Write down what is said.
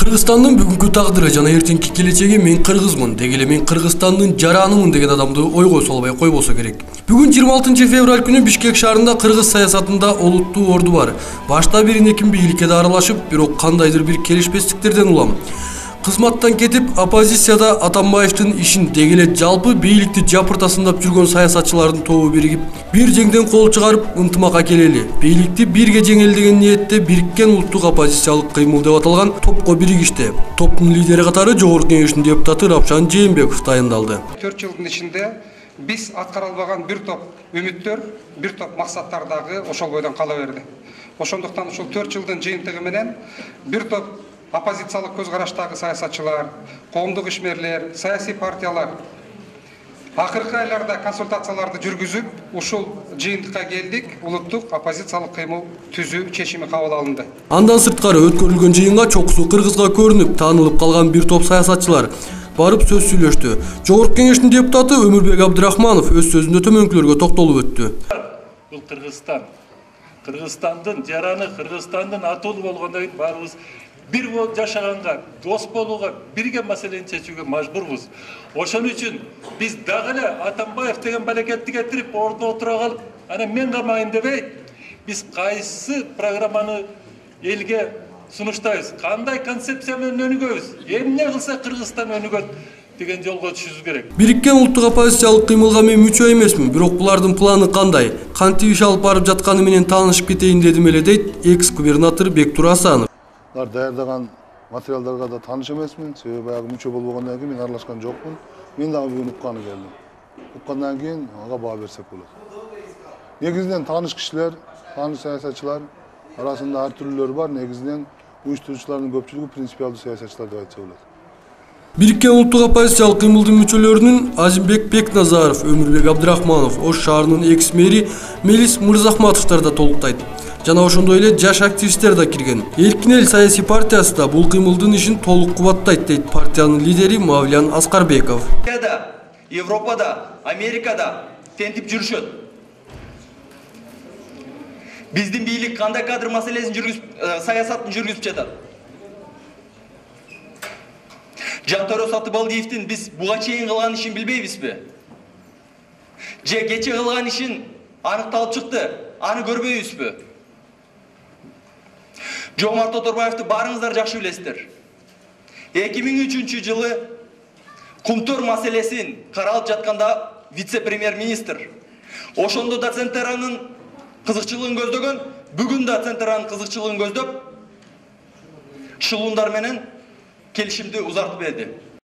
Кыргызстандын бүгүнкү тагдыры жана эртеңки келечеги мен кыргызмын, деги эле мен Кыргызстандын жаранымын деген адамды ойго салбай койбосо керек. Бүгүн 26 февраль күнү Бишкек шаарында кыргыз саясатында олуттуу орду бар. Башта бирин-экин бийликке да аралашып, бирок кандайдыр бир келишпестиктерден улам. Кызматтан кетип, оппозицияда Атамбаевдин ишин деги эле жалпы бийликти жапыртасындап жүргөн саясатчылардын тобу биригип, бир жеңден кол чыгарып, ынтымакка келели. Бийликти бирге жеңели деген ниетте Бириккен улуттук оппозициялык кыймыл деп аталган топко биригишти. Топтун лидери катары Жогорку Кеңештин депутаты Рапшан Жээнбеков тайындалды. 4 жылдын ичинде биз аткара албаган бир топ үмүттөр, бир топ максаттар дагы ошол бойдон кала берди. Ошондуктан ушул 4 жылдын жыйынтыгы менен бир топ оппозициялык көз караштагы саясатчылар, коомдук ишмерлер, саясий партиялар акыркы айларда консультацияларды жүргүзүп, ушул жыйынтыкка келдик. Улуттук оппозициялык кыймыл түзүү чечими кабыл алынды. Андан сырткары өткөрүлгөн жыйынга чокусу кыргызга көрүнүп, таанылып калган бир топ саясатчылар барып сөз сүйлөштү. Жогорку Кеңештин депутаты Өмүрбек Абдырахманов өз сөзүндө төмөнкүлөргө токтолуп өттү. Бул Кыргызстандын жараны, Кыргызстандын атолу болгондон кийин баарыбыз бир болуп жашаганга, дос болууга, бирге маселени чечүүгө мажбурбуз. Ошон үчүн биз дагы эле Атамбаев деген балекетти кетирип ордуна отура калып, анан мен камайын дебей, биз кайсы программаны элге сунуштайбыз, кандай концепция менен өнүгөбүз, эмне кылсак Кыргызстан өнүгөт деген жолго түшүбүз керек. Бириккен улуттук оппозициялык кыймылга мен мүчө эмесмин, бирок булардын планы кандай, кантип иш алып барып жатканы менен таанышып кетейин дедим эле дейт экс-губернатор Бектур Асанов. Даярдаган материалдарга да тааныш эмесмин, себеби баягы мүчө болбогондон кийин мен аралашкан жокмун. Мен дагы бүгүн укканы келдим. Уккандан кийин ага баа берсек болот. Негизинен тааныш кишилер, тааныш саясатчылар арасында ар түрлүүлөр бар. Негизинен уюштуруучулардын көпчүлүгү принципиалдуу саясатчылар деп айтса болот. Бириккен улуттук оппозициялык кыймылдын мүчөлөрүнүн Азимбек Бекназаров, Өмүрбек Абдырахманов, Ош шаарынын экс-мэри Мелис Мырзахматовдор да толуктайт. Жана ошондой эле жаш активисттер да кирген. Эркин эл саясий партиясы да бул кыймылдын ишин толук кубаттайт дейт партиянын лидери Мавлян Аскарбеков. Европада, Америкада тентип жүрүшөт. Биздин бийлик кандай кадр маселесин саясатын жүргүзүп жатат. Жантөре Сатыбалдиевдин биз буга чейин кылган ишин билбейбизби? Же кече кылган ишин аныкталып чыкты, аны көрбөйбүзбү? Жомарт Оторбаевди баарыңыздар жакшы билесиздер. 2003 жылы Кумтөр маселесин каралып жатканда вице-премьер-министр. Ошондо да Центеранын кызыкчылыгын көздөгөн, бүгүн да Центеранын кызыкчылыгын көздөп, шылуундар менен келишимди узартып берди.